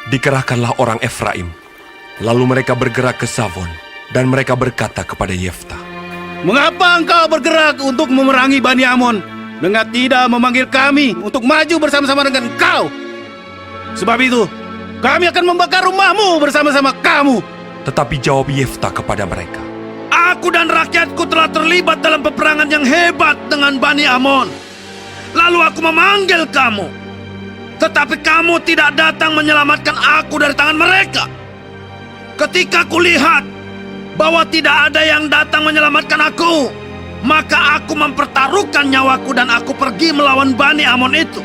Dikerahkanlah orang Efraim. Lalu mereka bergerak ke Savon, dan mereka berkata kepada Yeftah, "Mengapa engkau bergerak untuk memerangi Bani Amon dengan tidak memanggil kami untuk maju bersama-sama dengan engkau? Sebab itu, kami akan membakar rumahmu bersama-sama kamu." Tetapi jawab Yeftah kepada mereka, "Aku dan rakyatku telah terlibat dalam peperangan yang hebat dengan Bani Amon. Lalu aku memanggil kamu, tetapi kamu tidak datang menyelamatkan aku dari tangan mereka. Ketika kulihat bahwa tidak ada yang datang menyelamatkan aku, maka aku mempertaruhkan nyawaku dan aku pergi melawan Bani Amon itu.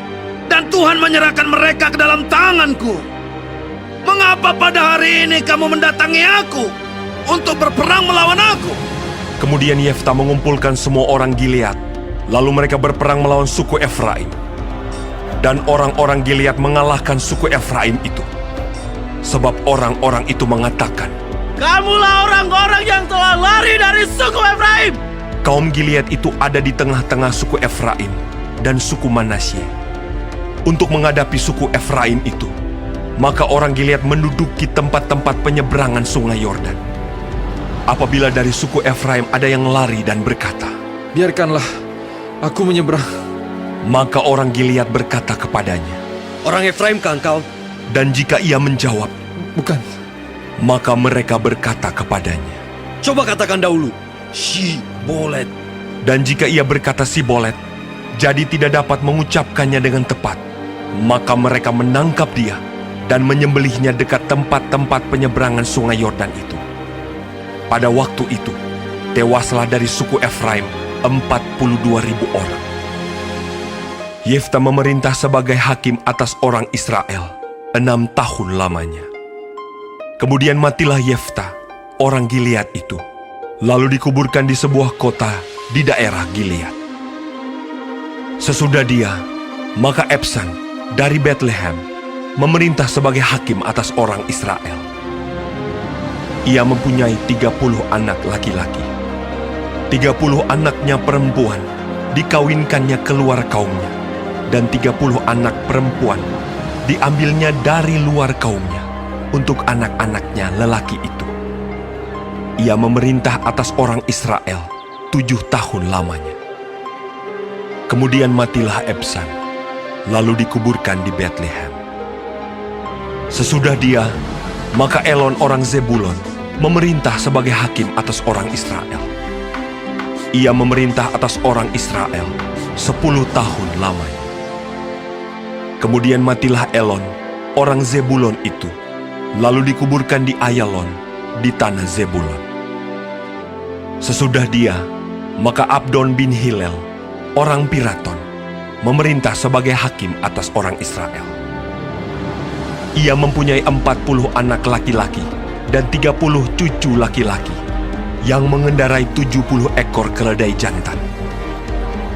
Dan Tuhan menyerahkan mereka ke dalam tanganku. Mengapa pada hari ini kamu mendatangi aku untuk berperang melawan aku?" Kemudian Yeftah mengumpulkan semua orang Gilead, lalu mereka berperang melawan suku Efraim. Dan orang-orang Gilead mengalahkan suku Efraim itu. Sebab orang-orang itu mengatakan, "Kamulah orang-orang yang telah lari dari suku Efraim." kaum Gilead itu ada di tengah-tengah suku Efraim dan suku Manasye. Untuk menghadapi suku Efraim itu, maka orang Gilead menduduki tempat-tempat penyeberangan sungai Yordan. Apabila dari suku Efraim ada yang lari dan berkata, "Biarkanlah aku menyeberang," maka orang Gilead berkata kepadanya, Orang Efraimkah engkau? dan jika ia menjawab, "Bukan." maka mereka berkata kepadanya, Coba katakan dahulu, Shibolet. dan jika ia berkata Sibolet, jadi tidak dapat mengucapkannya dengan tepat, maka mereka menangkap dia dan menyembelihnya dekat tempat-tempat penyeberangan sungai Yordan itu. Pada waktu itu, tewaslah dari suku Efraim 42.000 orang. Yeftah memerintah sebagai hakim atas orang Israel 6 tahun lamanya. Kemudian matilah Yeftah, orang Gilead itu, lalu dikuburkan di sebuah kota di daerah Gilead. Sesudah dia, maka Ebsan dari Bethlehem memerintah sebagai hakim atas orang Israel. Ia mempunyai 30 anak laki-laki. 30 anaknya perempuan dikawinkannya keluar kaumnya, dan 30 anak perempuan diambilnya dari luar kaumnya untuk anak-anaknya lelaki itu. Ia memerintah atas orang Israel 7 tahun lamanya. Kemudian matilah Ebsan, lalu dikuburkan di Bethlehem. Sesudah dia, maka Elon orang Zebulon memerintah sebagai hakim atas orang Israel. Ia memerintah atas orang Israel 10 tahun lamanya. Kemudian matilah Elon, orang Zebulon itu, lalu dikuburkan di Ayalon, di tanah Zebulon. Sesudah dia, maka Abdon bin Hillel, orang Piraton, memerintah sebagai hakim atas orang Israel. Ia mempunyai 40 anak laki-laki dan 30 cucu laki-laki, yang mengendarai 70 ekor keledai jantan.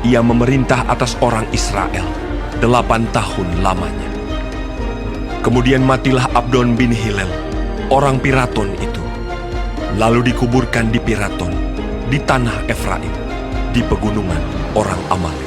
Ia memerintah atas orang Israel 8 tahun lamanya. Kemudian matilah Abdon bin Hillel, orang Piraton itu, lalu dikuburkan di Piraton, di tanah Efraim, di pegunungan orang Amalek.